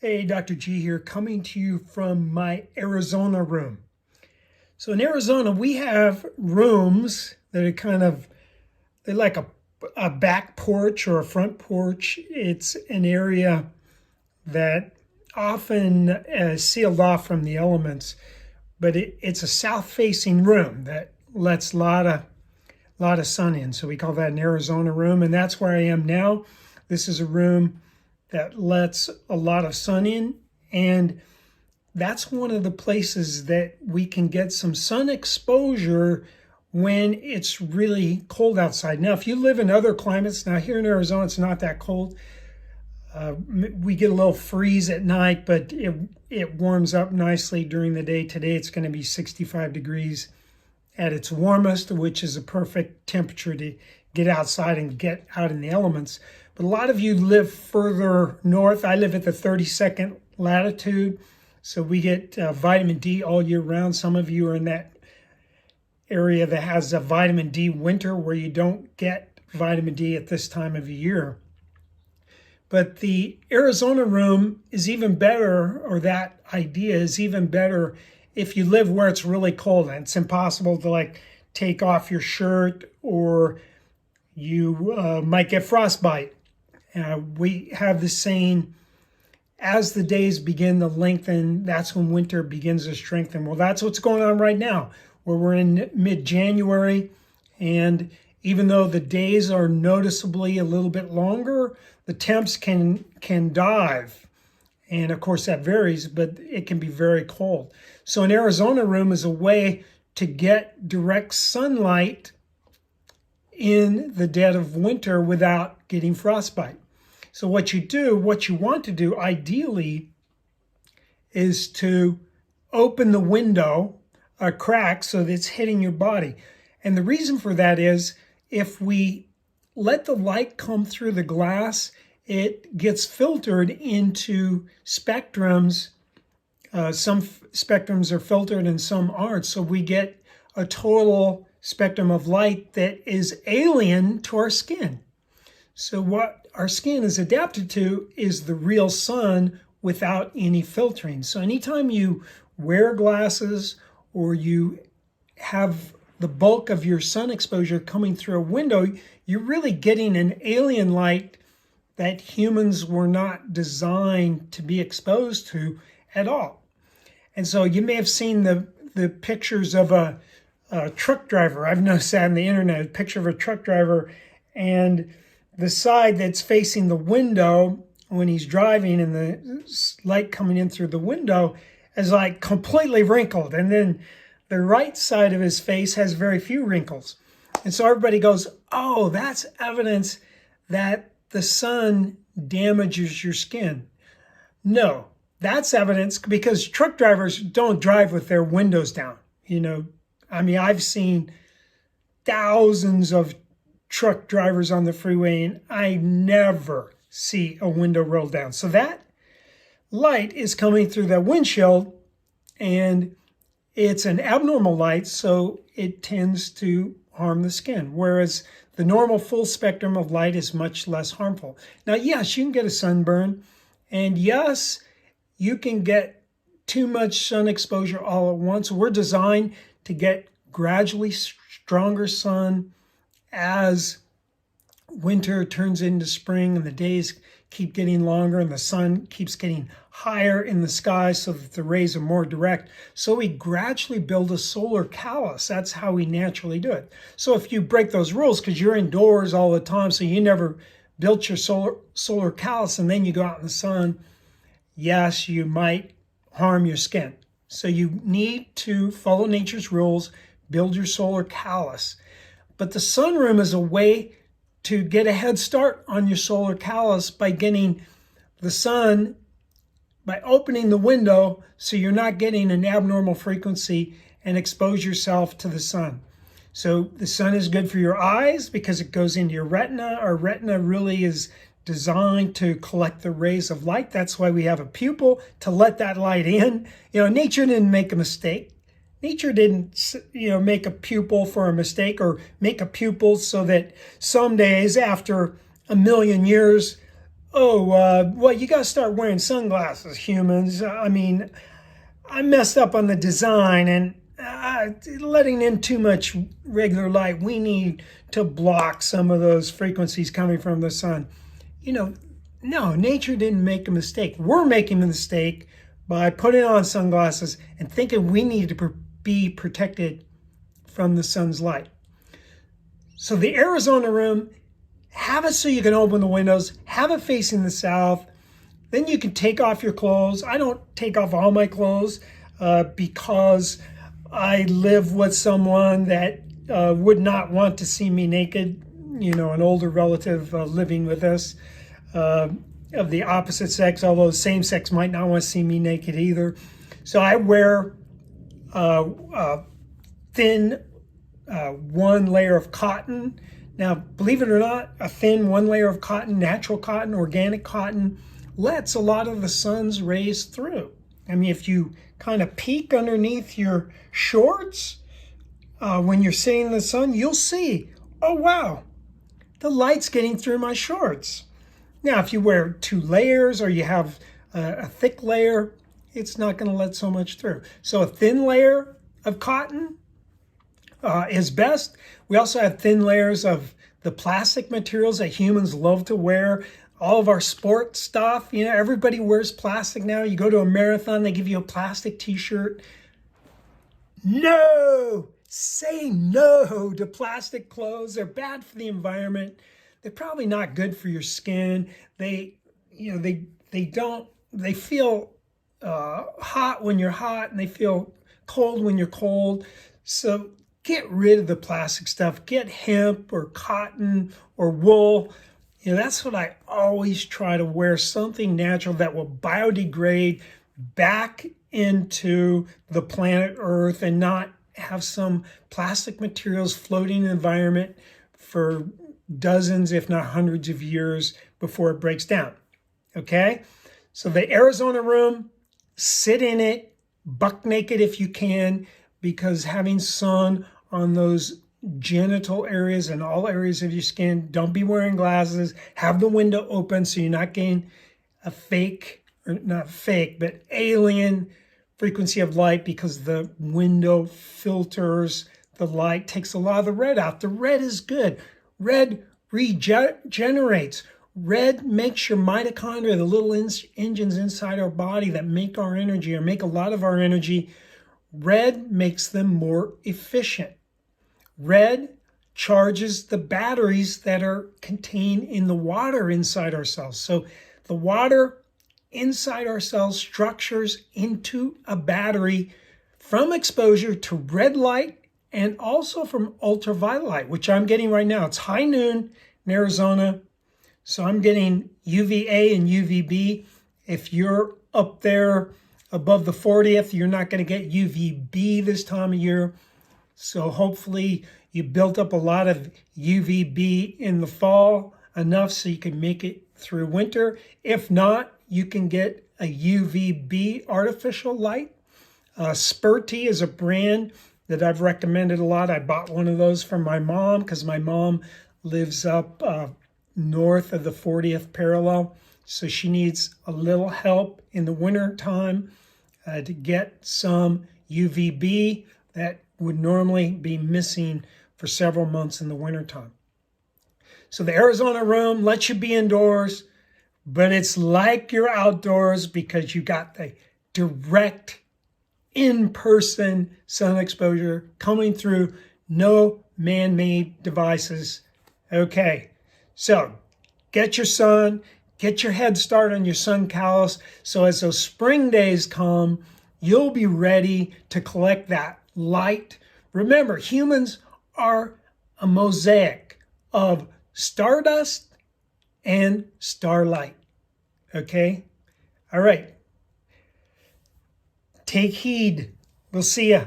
Hey, Dr. G here, coming to you from my Arizona room. So in Arizona, we have rooms that are they're like a back porch or a front porch. It's an area that often is sealed off from the elements, but it's a south-facing room that lets a lot of sun in. So we call that an Arizona room, and that's where I am now. This is a room that lets a lot of sun in, and that's one of the places that we can get some sun exposure when it's really cold outside. Now, if you live in other climates, now here in Arizona, it's not that cold. We get a little freeze at night, but it warms up nicely during the day. Today, it's going to be 65 degrees at its warmest, which is a perfect temperature to get outside and get out in the elements. But a lot of you live further north. I live at the 32nd latitude, so we get vitamin D all year round. Some of you are in that area that has a vitamin D winter where you don't get vitamin D at this time of year. But the Arizona room is even better, or that idea is even better if you live where it's really cold and it's impossible to take off your shirt, or you might get frostbite. We have the saying, as the days begin to lengthen, that's when winter begins to strengthen. Well, that's what's going on right now, where we're in mid-January, and even though the days are noticeably a little bit longer, the temps can dive. And of course that varies, but it can be very cold. So an Arizona room is a way to get direct sunlight in the dead of winter without getting frostbite. So what you want to do ideally is to open the window a crack so that it's hitting your body. And the reason for that is if we let the light come through the glass, it gets filtered into spectrums. Some spectrums are filtered and some aren't. So we get a total spectrum of light that is alien to our skin. So what our skin is adapted to is the real sun without any filtering. So anytime you wear glasses or you have the bulk of your sun exposure coming through a window, you're really getting an alien light that humans were not designed to be exposed to at all. And so you may have seen the pictures of a truck driver. I've noticed that on the internet, a picture of a truck driver, and the side that's facing the window when he's driving and the light coming in through the window is completely wrinkled. And then the right side of his face has very few wrinkles. And so everybody goes, oh, that's evidence that the sun damages your skin. No, that's evidence because truck drivers don't drive with their windows down. I've seen thousands of truck drivers on the freeway, and I never see a window rolled down. So that light is coming through that windshield, and it's an abnormal light, so it tends to harm the skin, whereas the normal full spectrum of light is much less harmful. Now, yes, you can get a sunburn, and yes, you can get too much sun exposure all at once. We're designed to get gradually stronger sun as winter turns into spring and the days keep getting longer and the sun keeps getting higher in the sky so that the rays are more direct. So we gradually build a solar callus. That's how we naturally do it. So if you break those rules because you're indoors all the time, so you never built your solar callus and then you go out in the sun, yes, you might harm your skin. So you need to follow nature's rules, build your solar callus. But the sunroom is a way to get a head start on your solar callus by getting the sun, by opening the window so you're not getting an abnormal frequency and expose yourself to the sun. So the sun is good for your eyes because it goes into your retina. Our retina really is designed to collect the rays of light. That's why we have a pupil to let that light in. Nature didn't make a mistake. Nature didn't, make a pupil for a mistake or make a pupil so that some days after a million years Well, you got to start wearing sunglasses, humans. I mean, I messed up on the design and letting in too much regular light. We need to block some of those frequencies coming from the sun. You know, no, nature didn't make a mistake. We're making a mistake by putting on sunglasses and thinking we need to be protected from the sun's light. So the Arizona room, have it so you can open the windows, have it facing the south. Then you can take off your clothes. I don't take off all my clothes because I live with someone that would not want to see me naked. You know, an older relative living with us of the opposite sex, although same sex might not want to see me naked either. So I wear thin one layer of cotton. Now, believe it or not, a thin one layer of cotton, natural cotton, organic cotton, lets a lot of the sun's rays through. I mean, if you kind of peek underneath your shorts when you're sitting in the sun, you'll see, oh wow, the light's getting through my shorts. Now, if you wear 2 layers or you have a thick layer, it's not going to let so much through. So a thin layer of cotton is best. We also have thin layers of the plastic materials that humans love to wear. All of our sport stuff, you know, everybody wears plastic now. You go to a marathon, they give you a plastic t-shirt. No! Say no to plastic clothes. They're bad for the environment. They're probably not good for your skin. They feel hot when you're hot and they feel cold when you're cold. So get rid of the plastic stuff. Get hemp or cotton or wool. You know, that's what I always try to wear, something natural that will biodegrade back into the planet Earth and not have some plastic materials floating in the environment for dozens, if not hundreds of years before it breaks down. Okay? So the Arizona room, sit in it, buck naked if you can, because having sun on those genital areas and all areas of your skin, don't be wearing glasses, have the window open so you're not getting a fake, or not fake, but alien frequency of light, because the window filters the light, takes a lot of the red out. The red is good. Red regenerates. Red makes your mitochondria, the little engines inside our body that make our energy or make a lot of our energy, red makes them more efficient. Red charges the batteries that are contained in the water inside our cells. So the water inside our cells structures into a battery from exposure to red light and also from ultraviolet light, which I'm getting right now. It's high noon in Arizona, so I'm getting UVA and UVB. If you're up there above the 40th, you're not going to get UVB this time of year. So hopefully you built up a lot of UVB in the fall, enough so you can make it through winter. If not, you can get a UVB artificial light. Sperti is a brand that I've recommended a lot. I bought one of those from my mom because my mom lives up north of the 40th parallel. So she needs a little help in the winter time to get some UVB that would normally be missing for several months in the wintertime. So the Arizona room lets you be indoors, but it's like you're outdoors because you got the direct in-person sun exposure coming through, no man-made devices. Okay, so get your sun, get your head start on your sun callus, so as those spring days come, you'll be ready to collect that light. Remember, humans are a mosaic of stardust and starlight. Okay? All right. Take heed. We'll see ya.